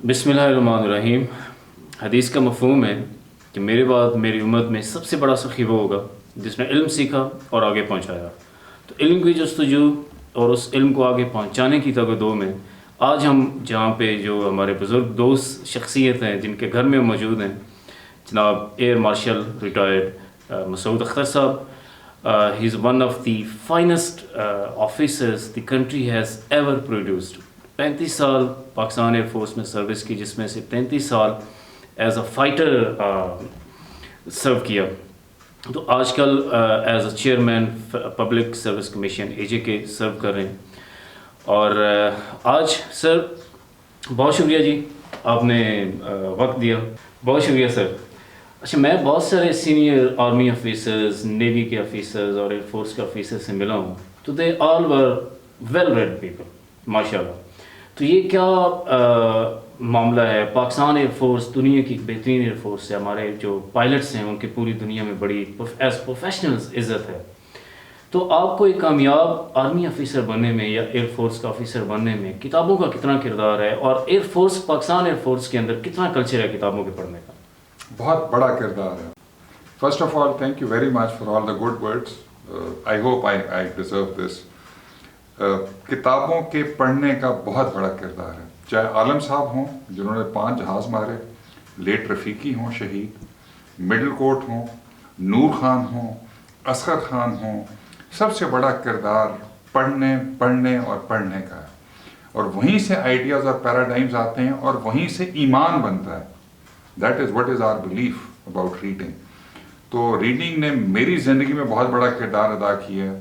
بسم اللہ الرحمن الرحیم. حدیث کا مفہوم ہے کہ میرے بعد میری امت میں سب سے بڑا سخی وہ ہوگا جس نے علم سیکھا اور آگے پہنچایا. تو علم کی جستجو اور اس علم کو آگے پہنچانے کی تگدو میں آج ہم جہاں پہ جو ہمارے بزرگ دوست شخصیت ہیں جن کے گھر میں موجود ہیں، جناب air marshal retired Masood Akhtar صاحب. He is one of the finest officers the country has ever produced. 35 سال پاکستان ایئر فورس میں سروس کی، جس میں سے 35 سال ایز اے فائٹر سرو کیا. تو آج کل as a chairman public service commission AJ کے سرو کر رہے ہیں. اور آج سر بہت شکریہ جی، آپ نے وقت دیا، بہت شکریہ سر. اچھا، میں بہت سارے سینئر آرمی آفیسرز، نیوی کے آفیسرز اور ایئر فورس کے آفیسر سے ملا ہوں، تو دے آل ور ویل ریڈ پیپل ماشاء اللہ. تو یہ کیا معاملہ ہے؟ پاکستان ایئر فورس دنیا کی بہترین ایئر فورس ہے. ہمارے جو پائلٹس ہیں ان کی پوری دنیا میں بڑی ایز پروفیشنلز عزت ہے. تو آپ کو ایک کامیاب آرمی آفیسر بننے میں یا ایئر فورس کا آفیسر بننے میں کتابوں کا کتنا کردار ہے، اور air force Pakistan air force کے اندر کتنا کلچر ہے کتابوں کے پڑھنے کا؟ بہت بڑا کردار ہے. First of all thank you very much for all the good words. I hope I deserve this. کتابوں کے پڑھنے کا بہت بڑا کردار ہے. چاہے عالم صاحب ہوں جنہوں نے 5 جہاز مارے، لیٹ رفیقی ہوں شہید، مڈل کوٹ ہوں، نور خان ہوں، اصغر خان ہوں، سب سے بڑا کردار پڑھنے اور پڑھنے کا ہے. اور وہیں سے آئیڈیاز اور پیراڈائمز آتے ہیں اور وہیں سے ایمان بنتا ہے. That is what is our belief about reading. تو ریڈنگ نے میری زندگی میں بہت بڑا کردار ادا کیا ہے،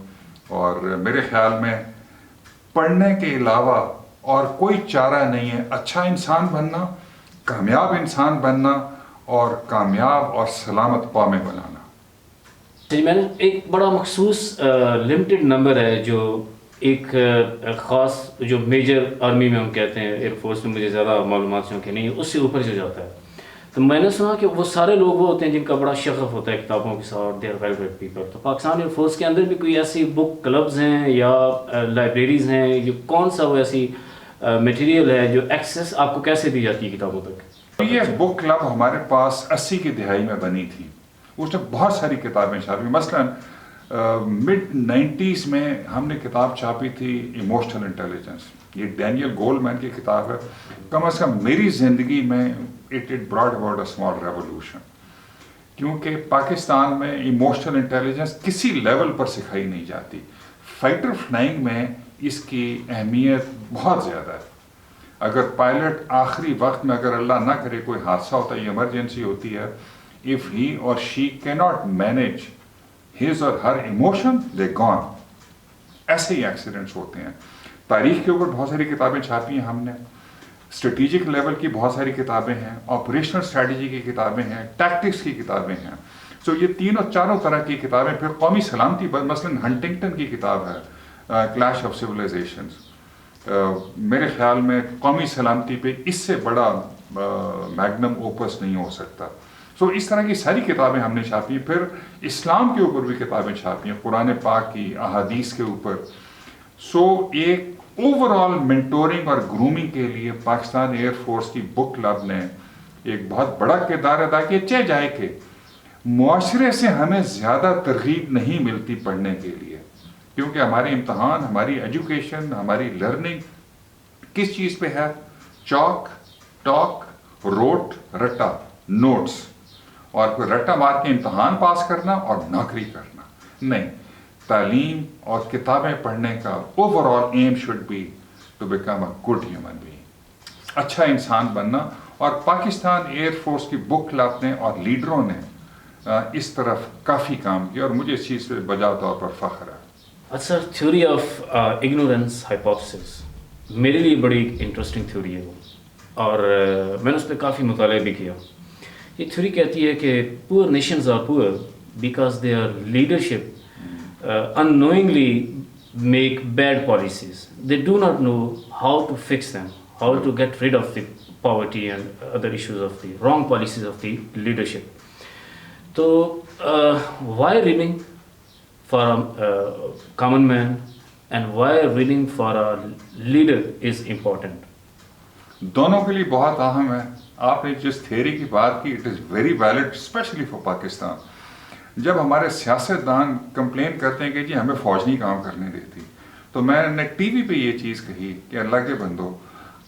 اور میرے خیال میں پڑھنے کے علاوہ اور کوئی چارہ نہیں ہے اچھا انسان بننا، کامیاب انسان بننا اور کامیاب اور سلامت قومیں بنانا. جی، میں نے ایک بڑا مخصوص لمیٹڈ نمبر ہے جو ایک خاص جو میجر آرمی میں ہم کہتے ہیں، ایئر فورس میں مجھے زیادہ معلومات سے نہیں ہے، اس سے اوپر جو جاتا ہے. تو میں نے سنا کہ وہ سارے لوگ وہ ہوتے ہیں جن کا بڑا شغف ہوتا ہے کتابوں کے ساتھ، they are well read people. تو پاکستان ایئر فورس کے اندر بھی کوئی ایسی بک کلبز ہیں یا لائبریریز ہیں، جو کون سا وہ ایسی میٹیریل ہے جو ایکسیس آپ کو کیسے دی جاتی ہے کتابوں تک؟ یہ بک کلب ہمارے پاس 80 کی دہائی میں بنی تھی. اس نے بہت ساری کتابیں چھاپی. مثلاً مڈ 90s میں ہم نے کتاب چھاپی تھی ایموشنل انٹیلیجنس. یہ ڈینیل گولمین کی کتاب ہے. کم از کم میری زندگی میں it brought about a small revolution, کیونکہ پاکستان میں ایموشنل انٹیلیجنس کسی لیول پر سکھائی نہیں جاتی. فائٹر فلائنگ میں اس کی اہمیت بہت زیادہ ہے. اگر پائلٹ آخری وقت میں اگر اللہ نہ کرے کوئی حادثہ ہوتا ہے، ایمرجنسی ہوتی ہے، if he or she cannot manage his or her emotion, they're gone. ایسے ہی ایکسیڈنٹس ہوتے ہیں. تاریخ کے اوپر بہت ساری کتابیں چھاپی ہیں ہم نے، اسٹریٹجک لیول کی بہت ساری کتابیں ہیں، آپریشنل اسٹریٹجی کی کتابیں ہیں، ٹیکٹکس کی کتابیں ہیں. سو یہ تینوں چاروں طرح کی کتابیں. پھر قومی سلامتی پر مثلاً ہنٹنگٹن کی کتاب ہے کلیش آف سویلائزیشنز. میرے خیال میں قومی سلامتی پہ اس سے بڑا میگنم اوپس نہیں ہو سکتا. سو اس طرح کی ساری کتابیں ہم نے چھاپی. پھر اسلام کے اوپر بھی کتابیں چھاپی ہیں، قرآن پاک کی، احادیث کے اوپر. سو ایک اوور آل مینٹورنگ اور گرومنگ کے لیے پاکستان ایئر فورس کی بک کلب نے ایک بہت بڑا کردار ادا کیا. چہ جائے کہ معاشرے سے ہمیں زیادہ ترغیب نہیں ملتی پڑھنے کے لیے، کیونکہ ہمارے امتحان، ہماری ایجوکیشن، ہماری لرننگ کس چیز پہ ہے؟ چاک، ٹاک، روٹ، رٹا، نوٹس، اور پھر رٹا مار کے امتحان پاس کرنا اور نوکری کرنا. نہیں، تعلیم اور کتابیں پڑھنے کا overall aim should be to become a good human being, اچھا انسان بننا. اور پاکستان ایئر فورس کی بک کلب نے اور لیڈروں نے اس طرف کافی کام کیا، اور مجھے اس چیز پہ بجا طور پر فخر ہے. اچھا، تھیوری آف اگنورینس ہائپوتھیسس میرے لیے بڑی انٹرسٹنگ تھیوری ہے وہ، اور میں نے اس پہ کافی مطالعہ بھی کیا. یہ تھیوری کہتی ہے کہ poor nations are poor because their leadership unknowingly make bad policies. They do not know how to fix them, how to get rid of the poverty and other issues of the wrong policies of the leadership. So why reading for a common man and why reading for a leader is important? دونوں کے لیے بہت اہم ہے. آپ نے جس theory کی بات کی it is very valid especially for Pakistan. جب ہمارے سیاستدان کمپلین کرتے ہیں کہ جی ہمیں فوج نہیں کام کرنے دیتی, تو میں نے ٹی وی پہ یہ چیز کہی کہ اللہ کے بندو,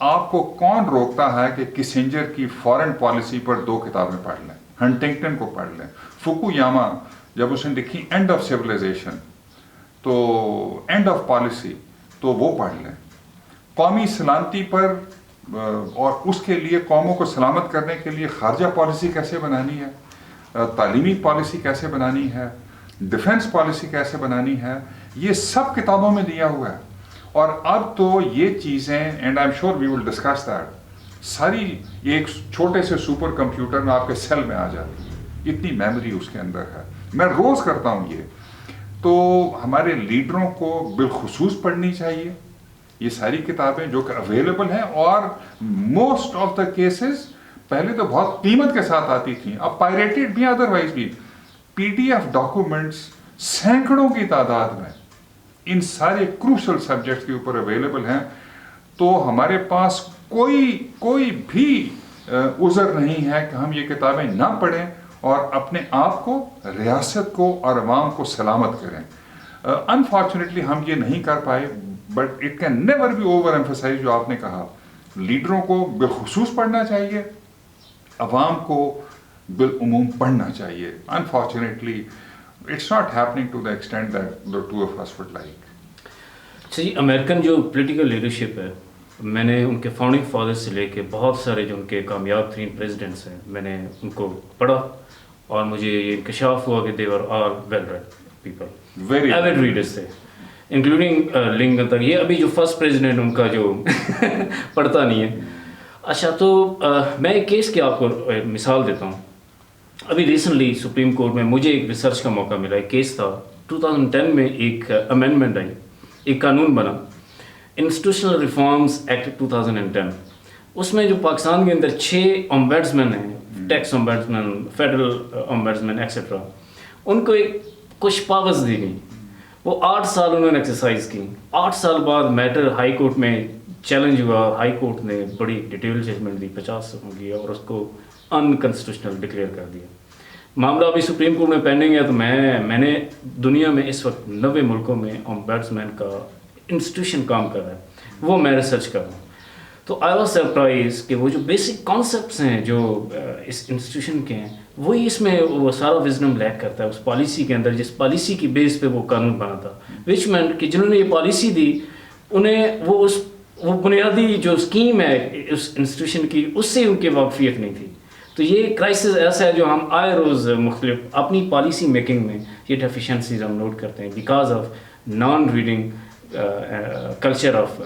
آپ کو کون روکتا ہے کہ کسنجر کی فارن پالیسی پر 2 کتابیں پڑھ لیں, ہنٹنگٹن کو پڑھ لیں, فوکویاما جب اس نے لکھی اینڈ آف سویلائزیشن تو اینڈ آف پالیسی تو وہ پڑھ لیں. قومی سلامتی پر اور اس کے لیے قوموں کو سلامت کرنے کے لیے خارجہ پالیسی کیسے بنانی ہے, تعلیمی پالیسی کیسے بنانی ہے, ڈیفنس پالیسی کیسے بنانی ہے, یہ سب کتابوں میں دیا ہوا ہے. اور اب تو یہ چیزیں and I am sure we will discuss that, ساری ایک چھوٹے سے سپر کمپیوٹر میں آپ کے سیل میں آ جاتی ہے, اتنی میموری اس کے اندر ہے. میں روز کرتا ہوں یہ. تو ہمارے لیڈروں کو بالخصوص پڑھنی چاہیے یہ ساری کتابیں جو کہ اویلیبل ہیں, اور موسٹ آف دا کیسز پہلے تو بہت قیمت کے ساتھ آتی تھیں, اب پائریٹڈ بھی, ادروائز بھی پی ڈی ایف ڈاکومنٹس سینکڑوں کی تعداد میں ان سارے کروشل سبجیکٹس کے اوپر اویلیبل ہیں. تو ہمارے پاس کوئی بھی عذر نہیں ہے کہ ہم یہ کتابیں نہ پڑھیں اور اپنے آپ کو, ریاست کو اور عوام کو سلامت کریں. انفارچونیٹلی ہم یہ نہیں کر پائے, but it can never be overemphasise. جو آپ نے کہا, لیڈروں کو بالخصوص پڑھنا چاہیے, عوام کو بالعموم پڑھنا چاہیے. Unfortunately it's not happening to the extent that the two of us would like. اچھا جی, امریکن جو پولیٹیکل لیڈرشپ ہے, میں نے ان کے فاؤنڈنگ فادر سے لے کے بہت سارے جو ان کے کامیاب ترین پریزیڈنٹس ہیں, میں نے ان کو پڑھا اور مجھے یہ انکشاف ہوا کہ they were all well read people, Very avid readers تھے, انکلوڈنگ لنکن تک. یہ ابھی جو فرسٹ پریزیڈنٹ ان کا جو پڑھتا نہیں ہے. اچھا, تو میں ایک کیس کی آپ کو مثال دیتا ہوں. ابھی ریسنٹلی سپریم کورٹ میں مجھے ایک ریسرچ کا موقع ملا. ایک کیس تھا 2010 میں, ایک امینڈمنٹ آئی, ایک قانون بنا, انسٹیٹیوشنل ریفارمز ایکٹ 2010. اس میں جو پاکستان کے اندر 6 امبیڈسمین ہیں, ٹیکس امبیڈسمین, فیڈرل امبیڈسمین ایکسیٹرا, ان کو کچھ پاورز دی گئی. وہ 8 سال انہوں نے ایکسرسائز کی. 8 سال بعد میٹر ہائی کورٹ میں چیلنج ہوا. ہائی کورٹ نے بڑی ڈیٹیل ججمنٹ دی 50 صفحوں کی, اور اس کو انکنسٹیٹیوشنل ڈکلیئر کر دیا. معاملہ ابھی سپریم کورٹ میں پینڈنگ ہے. تو میں نے دنیا میں اس وقت 90 ملکوں میں امبیڈسمین کا انسٹیٹیوشن کام کر رہا ہے, وہ میں ریسرچ کر رہا ہوں. تو آئی واز سرپرائز کہ وہ جو بیسک کانسیپٹس ہیں جو اس انسٹیٹیوشن کے ہیں, وہی اس میں وہ سارا وزڈم لیک کرتا ہے اس پالیسی کے اندر, جس پالیسی کی بیس پہ وہ قانون بنا تھا. وچ مینٹ کہ جنہوں نے یہ پالیسی دی, انہیں وہ بنیادی جو اسکیم ہے اس انسٹیٹیوشن کی, اس سے ان کی واقفیت نہیں تھی. تو یہ کرائسس ایسا ہے جو ہم آئے روز مختلف اپنی پالیسی میکنگ میں یہ ڈیفیشنسیز ہم نوٹ کرتے ہیں because of non reading culture of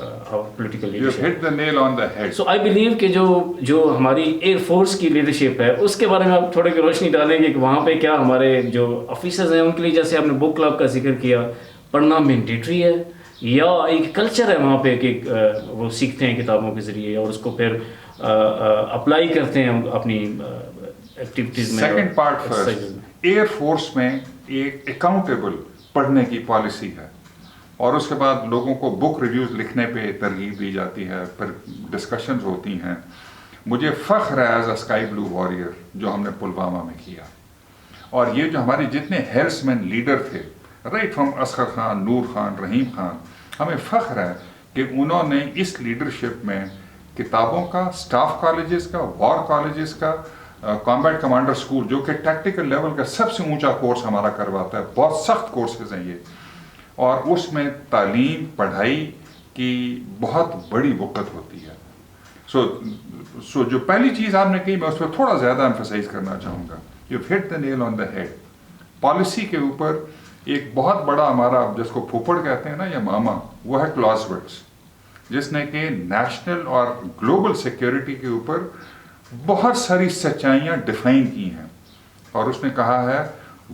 political leadership. So I believe کہ جو ہماری ایئر فورس کی لیڈرشپ ہے, اس کے بارے میں آپ تھوڑے کی روشنی ڈالیں گے کہ وہاں پہ کیا ہمارے جو آفیسرز ہیں ان کے لیے, جیسے آپ نے بک کلب کا ذکر کیا, پڑھنا مینڈیٹری ہے, یا ایک کلچر ہے وہاں پہ کہ وہ سیکھتے ہیں کتابوں کے ذریعے اور اس کو پھر اپلائی کرتے ہیں اپنی ایکٹیویٹیز میں. Second part first, year force میں ایک اکاؤنٹیبل پڑھنے کی پالیسی ہے, اور اس کے بعد لوگوں کو بک ریویوز لکھنے پہ ترغیب دی جاتی ہے, پھر ڈسکشنز ہوتی ہیں. مجھے فخر ہے as a sky blue warrior جو ہم نے پلوامہ میں کیا, اور یہ جو ہمارے جتنے ہیلس مین لیڈر تھے, رائٹ فرام اصغر خان, نور خان, رحیم خان, ہمیں فخر ہے کہ انہوں نے اس لیڈرشپ میں کتابوں کا, اسٹاف کالجز کا, وار کالجز کا, کامبیٹ کمانڈر اسکول جو کہ ٹیکٹیکل لیول کا سب سے اونچا کورس ہمارا کرواتا ہے, بہت سخت کورسز ہیں یہ, اور اس میں تعلیم پڑھائی کی بہت بڑی وقت ہوتی ہے. سو جو پہلی چیز آپ نے کہی, میں اس پہ تھوڑا زیادہ ایمفسائز کرنا چاہوں گا. You hit the nail on the head. Policy کے اوپر ایک بہت بڑا ہمارا, جس کو پھوپھڑ کہتے ہیں نا یا ماما, وہ ہے کلاسورٹس, جس نے کہ نیشنل اور گلوبل سیکیورٹی کے اوپر بہت ساری سچائیاں ڈیفائن کی ہیں, اور اس نے کہا ہے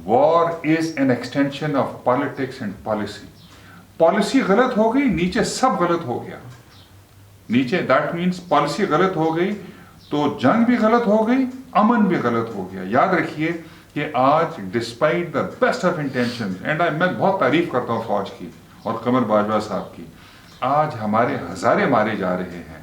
war is an extension of politics and policy. Policy غلط ہو گئی, نیچے سب غلط ہو گیا. نیچے دیٹ مینس پالیسی غلط ہو گئی تو جنگ بھی غلط ہو گئی, امن بھی غلط ہو گیا. یاد رکھیے کہ آج despite the best of intention, and میں بہت تعریف کرتا ہوں فوج کی اور قمر باجوہ صاحب کی, آج ہمارے ہزارے مارے جا رہے ہیں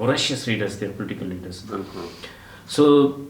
voracious readers, they are political leaders. So,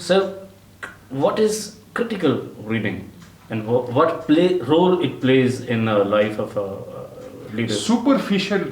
sir, what is critical reading and what role it plays in the life of a leader? Superficial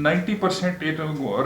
90%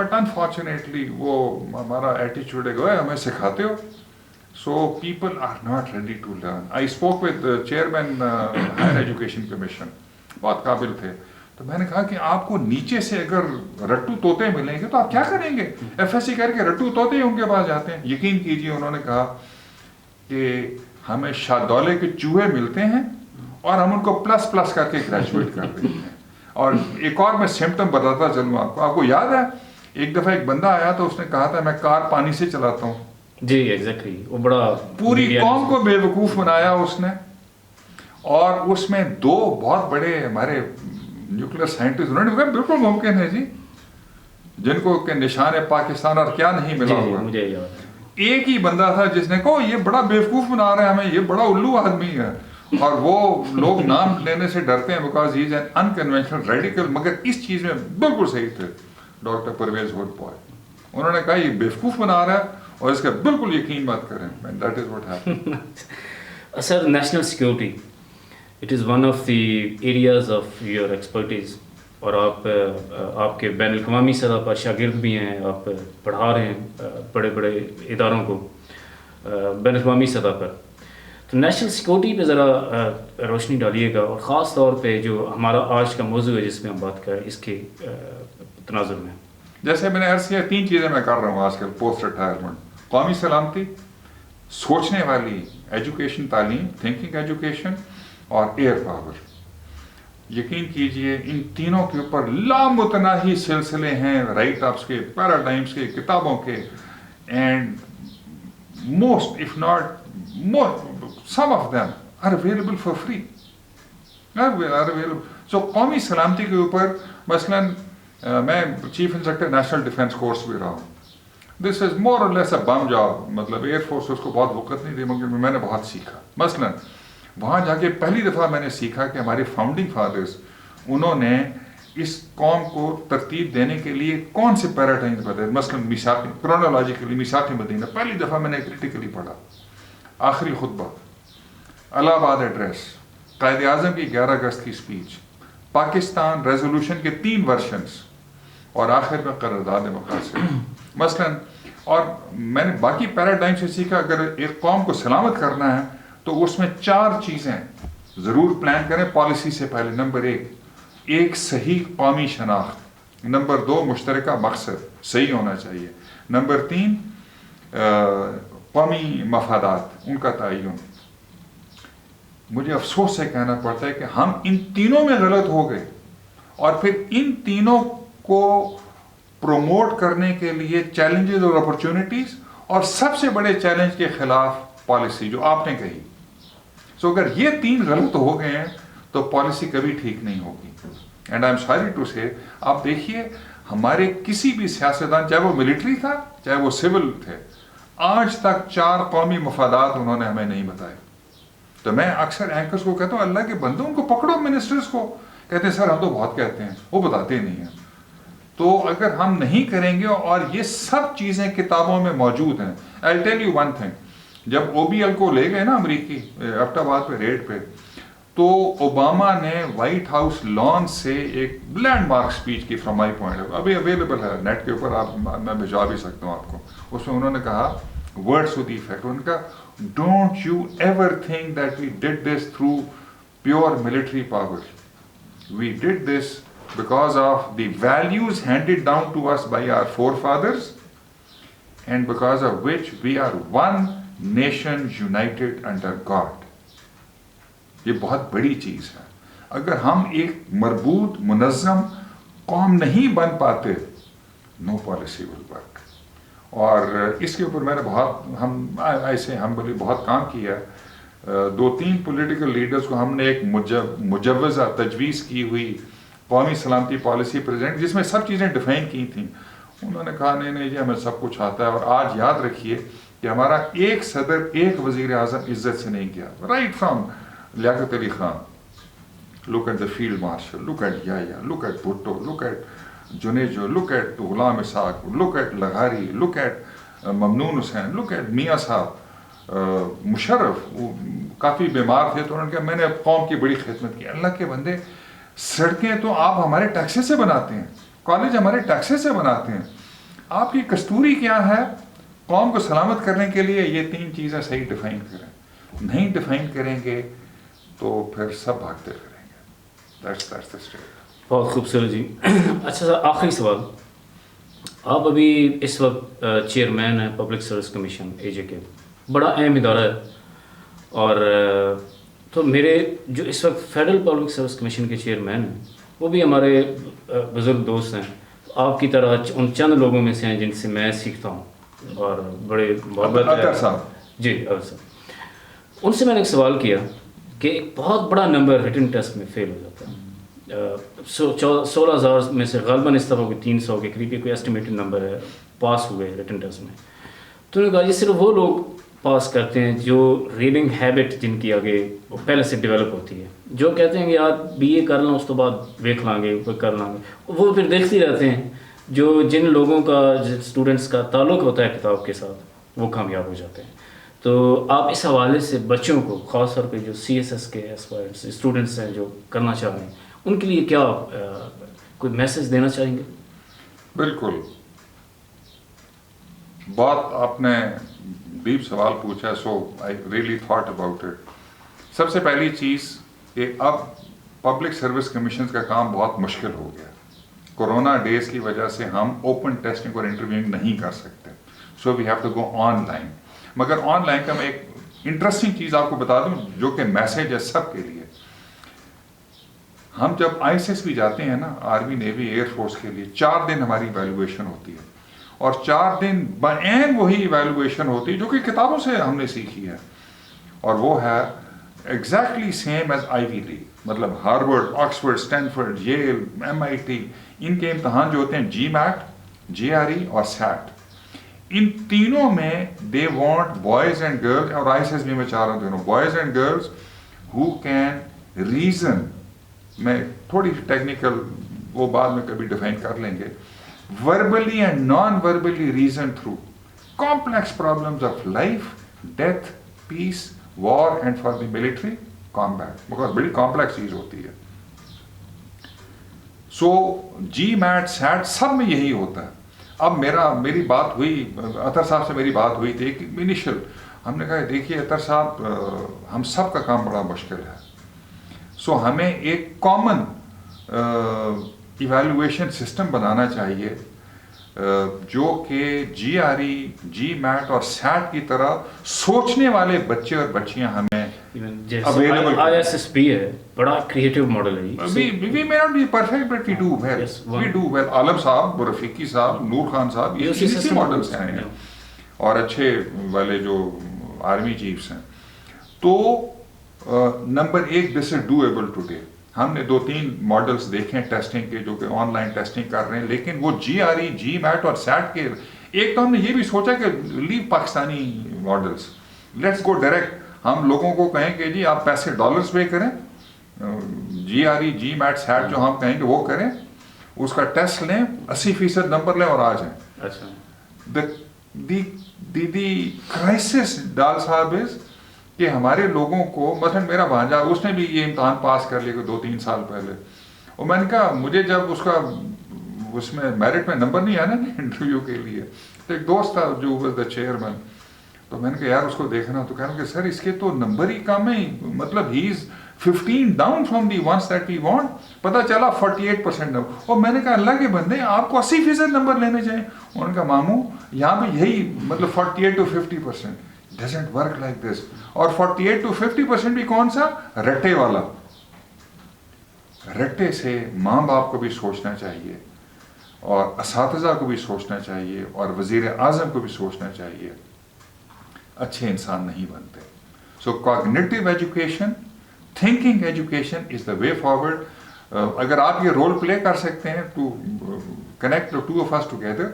but unfortunately وہ ہمارا ایٹیچیوڈ ہے کہ ہمیں سکھاتے ہو. So people are not ready to learn. I spoke with the chairman Higher Education Commission. بہت قابل تھے. تو میں نے کہا کہ آپ کو نیچے سے اگر رٹو طوطے ملیں گے تو آپ کیا کریں گے؟ ایف ایس سی کر کے رٹو طوطے ان کے پاس جاتے ہیں. یقین کیجیے انہوں نے کہا کہ ہمیں شاہدولے کے چوہے ملتے ہیں اور ہم ان کو پلس پلس کر کے گریجویٹ کر دیتے ہیں. اور ایک اور میں سمپٹم بتاتا چلوں آپ کو یاد ہے ایک دفعہ ایک بندہ آیا تو اس نے کہا تھا میں کار پانی سے چلاتا ہوں. جی ایگزیکٹلی وہ بڑا پوری قوم کو بے وقوف بنایا اس نے. اور اس میں دو بہت بڑے ہمارے نیوکلیر سائنٹسٹ انہوں نے کہا بالکل ممکن ہے جی, جن کو کہ نشان پاکستان اور کیا نہیں ملا ہوا. مجھے یاد ہے ایک ہی بندہ تھا جس نے کہا یہ بڑا بیوقوف بنا رہے ہیں ہمیں, یہ بڑا الو آدمی ہے. اور وہ لوگ نام لینے سے ڈرتے ہیں because he is an unconventional radical. مگر اس چیز میں بالکل صحیح تھے ڈاکٹر پرویز ہوڈ پوائے. انہوں نے کہا یہ بیوقوف بنا رہا ہے اور اس کا بالکل یقین مت کریں. That is what happen. Sir national security it is one of the areas of your expertise, اور آپ کے بین الاقوامی سطح پر شاگرد بھی ہیں, آپ پڑھا رہے ہیں بڑے بڑے اداروں کو بین الاقوامی سطح پر. تو نیشنل سیکورٹی پہ ذرا روشنی ڈالیے گا, اور خاص طور پہ جو ہمارا آج کا موضوع ہے جس میں ہم بات کریں اس کے تناظر میں. جیسے میں نے عرض کیا 3 چیزیں میں کر رہا ہوں آج کل پوسٹ ریٹائرمنٹ. قومی سلامتی, سوچنے والی ایجوکیشن, تعلیم, تھنکنگ ایجوکیشن, اور ایئر پاور. یقین کیجئے ان تینوں کے اوپر لامتناہی سلسلے ہیں رائٹ اپس کے, پیراڈائمس کے, کتابوں کے. And most of not some of them are available for free. are available. So قومی سلامتی کے اوپر مثلاً میں chief inspector national defence course بھی رہا ہوں. دس از مور اور لیس اے بم جاب, مطلب ایئر فورس اس کو بہت وقت نہیں دی مگر میں نے بہت سیکھا. مثلاً وہاں جا کے پہلی دفعہ میں نے سیکھا کہ ہمارے فاؤنڈنگ فادرز انہوں نے اس قوم کو ترتیب دینے کے لیے کون سے پیراڈائمز بتائے. مثلاً میثاق کرونالوجیکلی میثاق مدینہ پہلی دفعہ میں نے کریٹیکلی پڑھا. آخری خطبہ, الہ آباد ایڈریس, قائد اعظم کی 11 اگست کی اسپیچ, پاکستان ریزولوشن کے 3 ورشنز, اور آخر میں قرارداد مقاصد. مثلاً اور میں نے باقی پیراڈائم سے سیکھا اگر ایک قوم کو سلامت کرنا ہے تو اس میں 4 چیزیں ضرور پلان کریں پالیسی سے پہلے. نمبر 1 ایک صحیح قومی شناخت. نمبر 2 مشترکہ مقصد صحیح ہونا چاہیے. نمبر 3 قومی مفادات ان کا تعین. مجھے افسوس سے کہنا پڑتا ہے کہ ہم ان تینوں میں غلط ہو گئے, اور پھر ان تینوں کو پروموٹ کرنے کے لیے چیلنجز اور اپرچونٹیز, اور سب سے بڑے چیلنج کے خلاف پالیسی جو آپ نے کہی. سو اگر یہ 3 غلط ہو گئے ہیں تو پالیسی کبھی ٹھیک نہیں ہوگی. And I am sorry to say, آپ دیکھیے ہمارے کسی بھی سیاستدان, چاہے وہ ملٹری تھا چاہے وہ سول تھے, آج تک 4 قومی مفادات انہوں نے ہمیں نہیں بتائے. تو میں اکثر اینکرز کو کہتا ہوں اللہ کے بندوں ان کو پکڑو, منسٹرز کو. کہتے ہیں سر ہم تو بہت کہتے ہیں, وہ بتاتے نہیں ہیں. تو اگر ہم نہیں کریں گے, اور یہ سب چیزیں کتابوں میں موجود ہیں. I'll tell you one thing, جب OBL کو لے گئے نا امریکی ایبٹ آباد پہ ریڈ پہ, تو اوباما نے وائٹ ہاؤس لان سے ایک لینڈ مارک اسپیچ کی فرام مائی پوائنٹ, ابھی اویلیبل ہے نیٹ کے اوپر, آپ میں بھجوا بھی سکتا ہوں آپ کو. اس میں انہوں نے کہا words to the effect, انہوں نے کہا don't you ever think that we did this through pure military power. We did this because of the values handed down to us by our forefathers, and because of which we are one nation united under God. یہ بہت بڑی چیز ہے. اگر ہم ایک مربوط منظم قوم نہیں بن پاتے, no policy will work. اور اس کے اوپر میں نے ہم بلی بہت کام کیا. 2-3 پولیٹیکل لیڈرز کو ہم نے ایک مجوزہ تجویز کی ہوئی قومی سلامتی پالیسی پریزنٹ, جس میں سب چیزیں ڈیفائن کی تھیں. انہوں نے کہا نہیں جی ہمیں سب کچھ آتا ہے. اور آج یاد رکھیے کہ ہمارا ایک صدر ایک وزیر اعظم عزت سے نہیں گیا, right from Liaquat Ali Khan, look at the field marshal, look at Yahya, look at Bhutto, look at Junejo, look at Ghulam Ishaq, look at لغاری, look at Mamnoon Hussain, look at میاں صاحب, مشرف. وہ کافی بیمار تھے تو انہوں نے کہا میں نے قوم کی بڑی خدمت کی. اللہ کے بندے, سڑکیں تو آپ ہمارے ٹیکسیں سے بناتے ہیں, کالج ہمارے ٹیکسیں سے بناتے ہیں, آپ کی کستوری کیا ہے قوم کو سلامت کرنے کے لیے. یہ 3 چیزیں صحیح ڈیفائن کریں. نہیں ڈیفائن کریں گے تو پھر سب بھاگتے پھریں گے. That's the state. بہت خوبصورت جی. اچھا سر آخری سوال, آپ ابھی اس وقت چیئرمین ہیں پبلک سروس کمیشن AJ کے, بڑا اہم ادارہ ہے, اور تو میرے جو اس وقت فیڈرل پبلک سروس کمیشن کے چیئرمین ہیں وہ بھی ہمارے بزرگ دوست ہیں, آپ کی طرح ان چند لوگوں میں سے ہیں جن سے میں سیکھتا ہوں اور بڑے محبت ہے. جی اگر صاحب, ان سے میں نے ایک سوال کیا کہ ایک بہت بڑا نمبر ریٹن ٹیسٹ میں فیل ہو جاتا ہے. 16,000 میں سے غالباً اس طرح 300 کے قریب کوئی ایسٹیمیٹڈ نمبر ہے پاس ہوئے ریٹن ٹیسٹ میں. تو انہوں نے کہا یہ صرف وہ لوگ پاس کرتے ہیں جو ریڈنگ ہیبٹ جن کی آگے وہ پہلے سے ڈیولپ ہوتی ہے, جو کہتے ہیں کہ یار BA کر لیں اس تو بعد دیکھ لیں گے وہ کر لیں گے, وہ پھر دیکھتے رہتے ہیں. جو جن لوگوں کا اسٹوڈنٹس کا تعلق ہوتا ہے کتاب کے ساتھ وہ کامیاب ہو جاتے ہیں. تو آپ اس حوالے سے بچوں کو خاص طور پہ جو CSS کے ایسپائرنٹس اسٹوڈنٹس ہیں جو کرنا چاہ رہے ہیں ان کے لیے کیا کوئی میسج دینا چاہیں گے؟ بالکل, بات آپ نے ڈیپ سوال پوچھا, so I really thought about it. سب سے پہلی چیز کہ اب پبلک سروس کمیشنز کا کام بہت مشکل ہو گیا. کورونا ڈیز کی وجہ سے ہم اوپن ٹیسٹنگ اور انٹرویوئنگ نہیں کر سکتے, so we have to go online. مگر آن لائن کا میں ایک انٹرسٹنگ چیز آپ کو بتا دوں جو کہ میسج ہے سب کے لیے. ہم جب ISS بھی جاتے ہیں نا, آرمی نیوی ایئر فورس کے لیے, 4 دن ہماری ایویلویشن ہوتی ہے, اور 4 دن بعین وہی ایویلویشن ہوتی ہے جو کہ کتابوں سے ہم نے سیکھی ہے, اور وہ ہے ایگزیکٹلی سیم ایز آئیوی لیگ. مطلب ہارورڈ, آکسفورڈ, اسٹینفورڈ, ییل, MIT, ان کے امتحان جو ہوتے ہیں GMAT, GRE اور SAT, ان تینوں میں they want boys and girls, اور ISS بھی میں چاہ رہا ہوں دونوں boys and girls who can reason. میں تھوڑی سی ٹیکنیکل وہ بعد میں کبھی ڈیفائن کر لیں گے. Verbally and non verbally reason through complex problems of life, death, peace, war and for the military combat, because بڑی کمپلیکس چیز ہوتی ہے. سو GMAT, SAT سب میں یہی ہوتا ہے. اب میری بات ہوئی, اطہر صاحب سے میری بات ہوئی تھی ایک انیشل, ہم نے کہا دیکھیے اطہر صاحب ہم سب کا کام بڑا مشکل ہے, سو ہمیں ایک کامن ایویلویشن سسٹم بنانا چاہیے جو کہ GRE, GMAT اور SAT کی طرح سوچنے والے بچے اور بچیاں ہمیں available. ISSP ہے, بڑا کریٹیو ماڈل ہے. We may not be perfect but we do well. We do well. عالم صاحب, رفیقی صاحب, نور خان صاحب, یہ اسی ماڈلس ہیں, اور اچھے والے جو آرمی چیفس ہیں. تو نمبر 1, دس از ڈویبل ٹوڈے. ہم نے 2-3 ماڈلس دیکھے ہیں ٹیسٹنگ کے جو کہ آن لائن ٹیسٹنگ کر رہے ہیں, لیکن وہ GRE, GMAT اور SAT کے ایک تو ہم نے یہ بھی سوچا کہ leave Pakistani models, let's go direct. ہم لوگوں کو کہیں کہ جی آپ پیسے ڈالرز پے کریں, GRE, GMAT, SAT جو ہم کہیں گے وہ کریں, اس کا ٹیسٹ لیں, 80% نمبر لیں اور آ جائیں. اچھا, دی کرائسس ڈال صاحب از کہ ہمارے لوگوں کو, مثلا میرا بھانجا اس نے بھی یہ امتحان پاس کر لیا 2-3 سال پہلے, اور میں نے کہا مجھے جب اس میں میرٹ میں نمبر نہیں آیا نا انٹرویو کے لیے, تو ایک دوست تھا جو واز دا چیئرمین, تو میں نے کہا یار اس کو دیکھنا, تو کہنا کہ سر اس کے تو نمبر ہی کم ہے, مطلب he is 15 down from the ones that we want. پتہ چلا 48% نمبر. اور میں نے کہا اللہ کے بندے آپ کو 80% نمبر لینے چاہیے. انہوں نے کہا ماموں یہاں پہ یہی مطلب 48 to 50%. Doesn't work like this. اور 48 to 50% بھی کون سا, رٹے والا. رٹے سے ماں باپ کو بھی سوچنا چاہیے, اور اساتذہ کو بھی سوچنا چاہیے, اور وزیر اعظم کو بھی سوچنا چاہیے. اچھے انسان نہیں بنتے. So cognitive education, thinking education is the way forward. اگر آپ یہ رول پلے کر سکتے ہیں to connect the 2 of us together.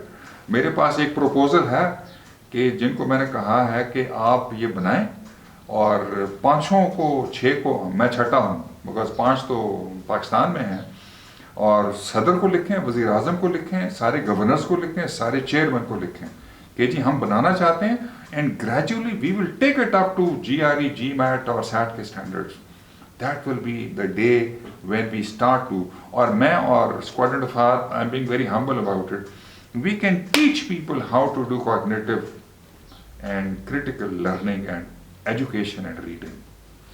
میرے پاس ایک پروپوزل ہے کہ جن کو میں نے کہا ہے کہ آپ یہ بنائیں, اور 5 کو 6 کو, میں چھٹا ہوں بیکاز 5 تو پاکستان میں ہیں, اور صدر کو لکھیں, وزیر اعظم کو لکھیں, سارے گورنرز کو لکھیں, سارے چیئرمین کو لکھیں کہ جی ہم بنانا چاہتے ہیں, and gradually we will take it up to GRE, GMAT اور SAT کے standards. That will be the day when we start to. اور میں اور squadron of our, I am being very humble about it, we can teach people how to do cognitive and critical learning and education and reading.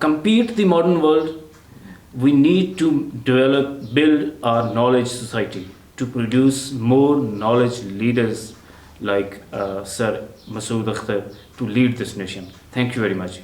compete the modern world, we need to build our knowledge society to produce more knowledge leaders like Sir Masood Akhtar to lead this nation. Thank you very much.